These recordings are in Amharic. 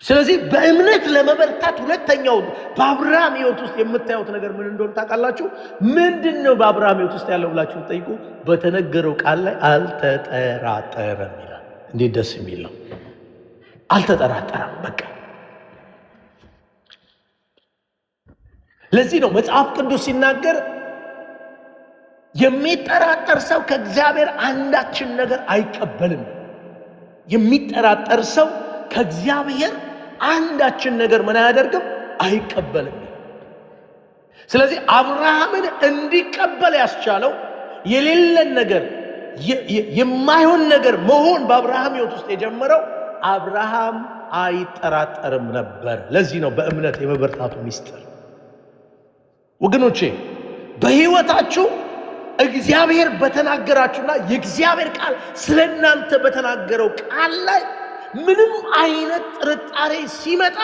ስለዚህ በእምነት ለመበርታት ሁለተኛው በአብርሃም ሕይወት ውስጥ የምታዩት ነገር ምን እንደሆነ ታውቃላችሁ? ምንድነው በአብርሃም ሕይወት ውስጥ ያለው ብላችሁ ጠይቁ። በተነገረው ቃል ላይ አልተጠራጠረም ይላል። እንዴት ደስ የሚል ነው! አልተጠራጠረም። በቃ ለዚህ ነው መጽሐፍ ቅዱስ ሲናገር የሚጠራጠር ሰው ከእግዚአብሔር አንዳችን ነገር አይቀበልም። የሚጠራጠር ሰው ከእግዚአብሔር አንዳችን ነገር ምን አያደርግም? አይቀበልም። ስለዚህ አብርሃምን እንዲቀበል ያስቻለው የሌለን ነገር የማይሆን ነገር መሆን በአብርሃም ሕይወት ውስጥ የጀመረው አብርሃም አይጠራጠርም ነበር። ለዚህ ነው በእምነት የመበርታቱ ሚስጥር። ወገኖቼ በሕይወታችሁ እግዚአብሔር በተናገራችሁና የእግዚአብሔር ቃል ስለናንተ በተናገረው ቃል ላይ ምንም አይነት ጥርጣሬ ሲመጣ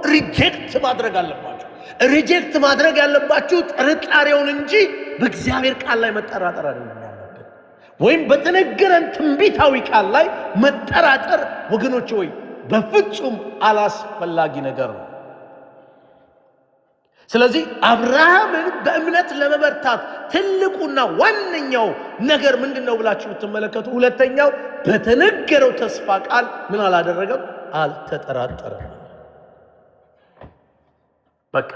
ሪጀክት ማድረግ አለባችሁ። ሪጀክት ማድረግ ያለባችሁ ጥርጣሬውን እንጂ በእግዚአብሔር ቃል ላይ መጠራጠር አይደለም ያለብን። ወይም በተነገረን ትንቢታዊ ቃል ላይ መጠራጠር ወገኖች ወይ በፍጹም አላስፈላጊ ነገር ነው። ስለዚህ አብርሃምን በእምነት ለመበርታት ትልቁና ዋነኛው ነገር ምንድነው ብላችሁ ብትመለከቱ፣ ሁለተኛው በተነገረው ተስፋ ቃል ምን አላደረገም? አልተጠራጠረም። በቃ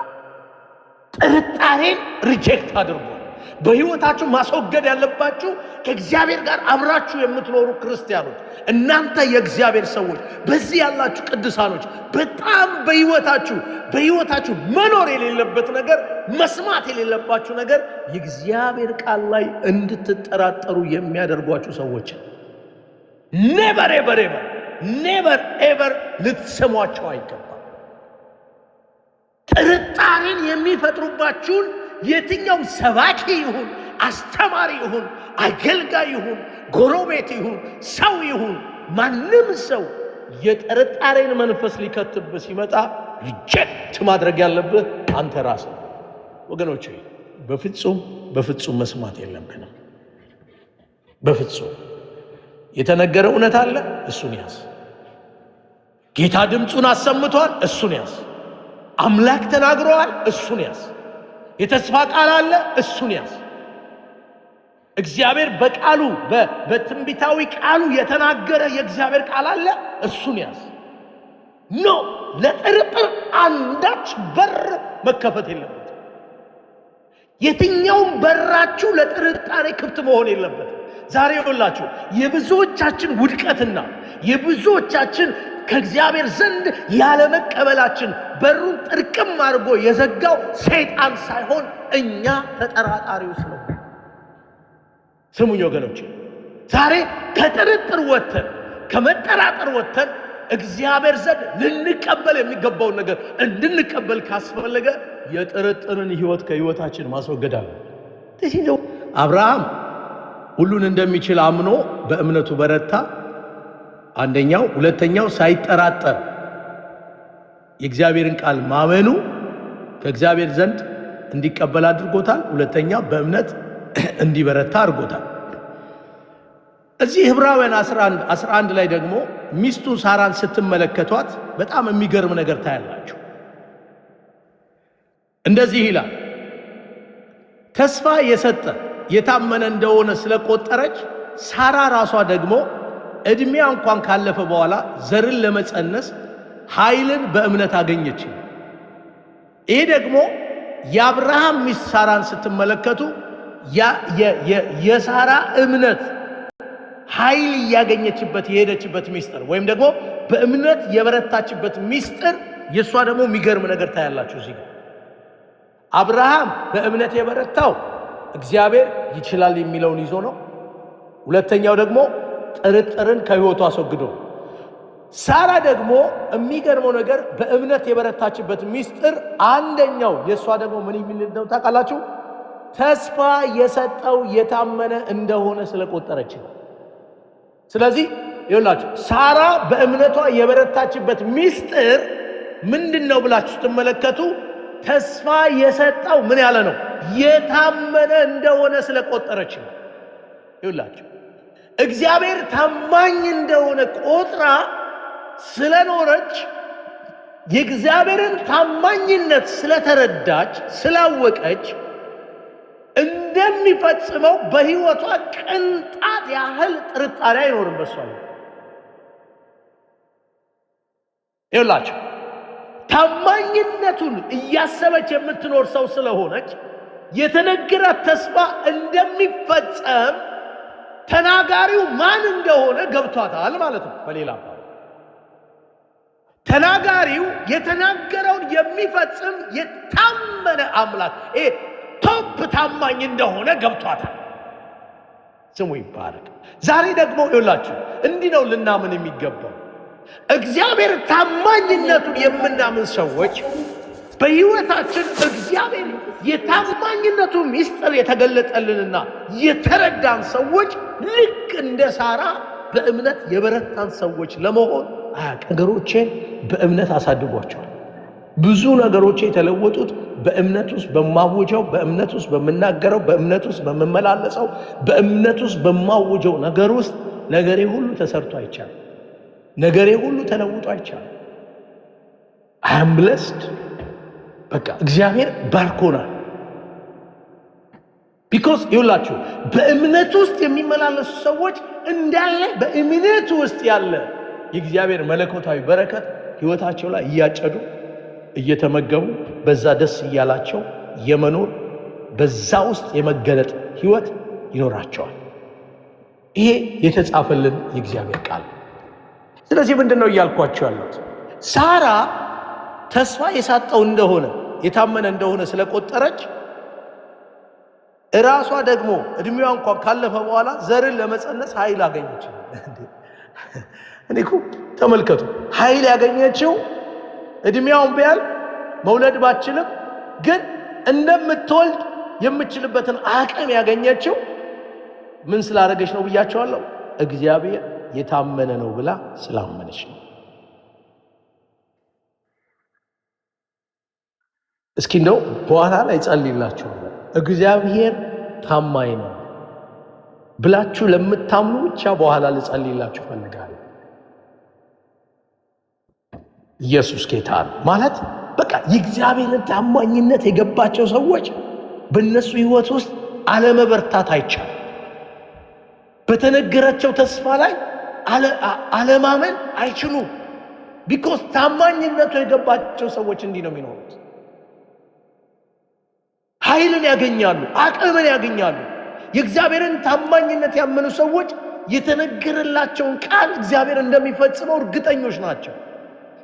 ጥርጣሬን ሪጀክት አድርጓል። በሕይወታችሁ ማስወገድ ያለባችሁ ከእግዚአብሔር ጋር አብራችሁ የምትኖሩ ክርስቲያኖች፣ እናንተ የእግዚአብሔር ሰዎች፣ በዚህ ያላችሁ ቅዱሳኖች በጣም በሕይወታችሁ መኖር የሌለበት ነገር፣ መስማት የሌለባችሁ ነገር የእግዚአብሔር ቃል ላይ እንድትጠራጠሩ የሚያደርጓችሁ ሰዎች ኔቨር ኤቨር ልትሰሟቸው አይገባም። ጥርጣሬን የሚፈጥሩባችሁን የትኛውም ሰባኪ ይሁን፣ አስተማሪ ይሁን፣ አገልጋይ ይሁን፣ ጎረቤት ይሁን፣ ሰው ይሁን፣ ማንም ሰው የጥርጣሬን መንፈስ ሊከትብህ ሲመጣ ሪጀክት ማድረግ ያለብህ አንተ ራስህ። ወገኖቼ በፍጹም መስማት የለብንም። በፍጹም የተነገረ እውነት አለ፣ እሱን ያዝ። ጌታ ድምፁን አሰምቷል፣ እሱን ያዝ። አምላክ ተናግሯል፣ እሱን ያዝ። የተስፋ ቃል አለ፣ እሱን ያዝ። እግዚአብሔር በቃሉ በትንቢታዊ ቃሉ የተናገረ የእግዚአብሔር ቃል አለ፣ እሱን ያዝ። ለጥርጥር አንዳች በር መከፈት የለበት። የትኛውም በራችሁ ለጥርጣሬ ክፍት መሆን የለበት። ዛሬ ይኸውላችሁ የብዙዎቻችን ውድቀትና የብዙዎቻችን ከእግዚአብሔር ዘንድ ያለመቀበላችን በሩን ጥርቅም አድርጎ የዘጋው ሰይጣን ሳይሆን እኛ ተጠራጣሪዎች ነው። ስሙኝ ወገኖች፣ ዛሬ ከጥርጥር ወጥተን ከመጠራጠር ወጥተን እግዚአብሔር ዘንድ ልንቀበል የሚገባውን ነገር እንድንቀበል ካስፈለገ የጥርጥርን ሕይወት ከሕይወታችን ማስወገድ አለ። አብርሃም ሁሉን እንደሚችል አምኖ በእምነቱ በረታ። አንደኛው። ሁለተኛው ሳይጠራጠር የእግዚአብሔርን ቃል ማመኑ ከእግዚአብሔር ዘንድ እንዲቀበል አድርጎታል። ሁለተኛ በእምነት እንዲበረታ አድርጎታል። እዚህ ዕብራውያን 11 ላይ ደግሞ ሚስቱ ሳራን ስትመለከቷት በጣም የሚገርም ነገር ታያላችሁ። እንደዚህ ይላል፣ ተስፋ የሰጠ የታመነ እንደሆነ ስለቆጠረች ሳራ ራሷ ደግሞ ዕድሜያ እንኳን ካለፈ በኋላ ዘርን ለመጸነስ ኃይልን በእምነት አገኘች። ይሄ ደግሞ የአብርሃም ሚስት ሳራን ስትመለከቱ የሳራ እምነት ኃይል ያገኘችበት የሄደችበት ሚስጥር ወይም ደግሞ በእምነት የበረታችበት ሚስጥር የሷ ደግሞ የሚገርም ነገር ታያላችሁ እዚህ ጋር። አብርሃም በእምነት የበረታው እግዚአብሔር ይችላል የሚለውን ይዞ ነው። ሁለተኛው ደግሞ ጥርጥርን ከሕይወቱ አስወግዶ። ሳራ ደግሞ የሚገርመው ነገር በእምነት የበረታችበት ሚስጥር አንደኛው የሷ ደግሞ ምን የሚል ነው ታውቃላችሁ? ተስፋ የሰጠው የታመነ እንደሆነ ስለቆጠረች ነው። ስለዚህ ይኸውላችሁ ሳራ በእምነቷ የበረታችበት ሚስጥር ምንድነው ብላችሁ ስትመለከቱ ተስፋ የሰጠው ምን ያለ ነው? የታመነ እንደሆነ ስለቆጠረች ነው። ይኸውላችሁ እግዚአብሔር ታማኝ እንደሆነ ቆጥራ ስለኖረች የእግዚአብሔርን ታማኝነት ስለተረዳች ስላወቀች እንደሚፈጽመው በሕይወቷ ቅንጣት ያህል ጥርጣሬ አይኖርም በሷ ላይ። ይኸውላችሁ ታማኝነቱን እያሰበች የምትኖር ሰው ስለሆነች የተነገራት ተስፋ እንደሚፈጸም ተናጋሪው ማን እንደሆነ ገብቷታል ማለት ነው። በሌላ ተናጋሪው የተናገረውን የሚፈጽም የታመነ አምላክ ቶፕ ታማኝ እንደሆነ ገብቷታል። ስሙ ይባረክ። ዛሬ ደግሞ ይኸውላችሁ እንዲህ ነው ልናምን የሚገባው። እግዚአብሔር ታማኝነቱን የምናምን ሰዎች በሕይወታችን እግዚአብሔር የታማኝነቱ ምስጢር የተገለጠልንና የተረዳን ሰዎች ልክ እንደ ሳራ በእምነት የበረታን ሰዎች ለመሆን ነገሮቼን በእምነት አሳድጓቸዋል። ብዙ ነገሮቼ የተለወጡት በእምነት ውስጥ በማወጀው፣ በእምነት ውስጥ በምናገረው፣ በእምነት ውስጥ በመመላለሰው፣ በእምነት ውስጥ በማወጀው ነገር ውስጥ ነገሬ ሁሉ ተሰርቶ አይቻልም። ነገሬ ሁሉ ተለውጦ አይቻልም። አም ብለስድ በቃ እግዚአብሔር ባርኮናል። ቢኮዝ ይውላችሁ በእምነት ውስጥ የሚመላለሱ ሰዎች እንዳለ በእምነት ውስጥ ያለ የእግዚአብሔር መለኮታዊ በረከት ሕይወታቸው ላይ እያጨዱ እየተመገቡ በዛ ደስ እያላቸው የመኖር በዛ ውስጥ የመገለጥ ሕይወት ይኖራቸዋል። ይሄ የተጻፈልን የእግዚአብሔር ቃል። ስለዚህ ምንድነው እያልኳቸው ያሉት? ሳራ ተስፋ የሳጠው እንደሆነ የታመነ እንደሆነ ስለቆጠረች እራሷ ደግሞ እድሜዋ እንኳን ካለፈ በኋላ ዘርን ለመጸነስ ኃይል አገኘች። እኔኮ ተመልከቱ፣ ኃይል ያገኘችው እድሜዋን ቢያል መውለድ ባችልም ግን እንደምትወልድ የምትችልበትን አቅም ያገኘችው ምን ስላደረገች ነው ብያቸዋለሁ? እግዚአብሔር የታመነ ነው ብላ ስላመነች ነው። እስኪ እንደው በኋላ ላይ ጸልይላችኋለሁ። እግዚአብሔር ታማኝ ነው ብላችሁ ለምታምኑ ብቻ በኋላ ልጸልይላችሁ ፈልጋለሁ። ኢየሱስ ጌታ ነው ማለት በቃ የእግዚአብሔርን ታማኝነት የገባቸው ሰዎች በእነሱ ሕይወት ውስጥ አለመበርታት አይቻልም። በተነገራቸው ተስፋ ላይ አለማመን አይችሉም። ቢኮዝ ታማኝነቱ የገባቸው ሰዎች እንዲህ ነው የሚኖሩት። ኃይልን ያገኛሉ፣ አቅምን ያገኛሉ። የእግዚአብሔርን ታማኝነት ያመኑ ሰዎች የተነገረላቸውን ቃል እግዚአብሔር እንደሚፈጽመው እርግጠኞች ናቸው።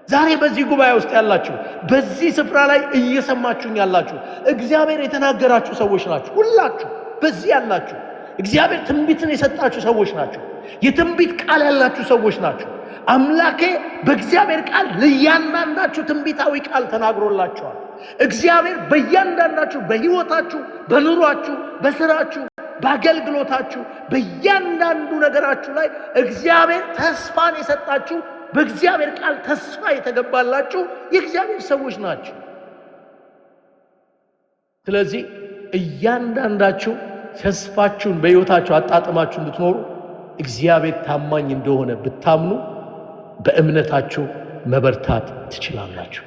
ዛሬ በዚህ ጉባኤ ውስጥ ያላችሁ፣ በዚህ ስፍራ ላይ እየሰማችሁኝ ያላችሁ እግዚአብሔር የተናገራችሁ ሰዎች ናችሁ። ሁላችሁ በዚህ ያላችሁ እግዚአብሔር ትንቢትን የሰጣችሁ ሰዎች ናችሁ። የትንቢት ቃል ያላችሁ ሰዎች ናችሁ። አምላኬ በእግዚአብሔር ቃል ለእያንዳንዳችሁ ትንቢታዊ ቃል ተናግሮላችኋል። እግዚአብሔር በእያንዳንዳችሁ በሕይወታችሁ፣ በኑሯችሁ፣ በስራችሁ፣ በአገልግሎታችሁ፣ በእያንዳንዱ ነገራችሁ ላይ እግዚአብሔር ተስፋን የሰጣችሁ በእግዚአብሔር ቃል ተስፋ የተገባላችሁ የእግዚአብሔር ሰዎች ናችሁ። ስለዚህ እያንዳንዳችሁ ተስፋችሁን በሕይወታችሁ አጣጥማችሁ እንድትኖሩ እግዚአብሔር ታማኝ እንደሆነ ብታምኑ በእምነታችሁ መበርታት ትችላላችሁ።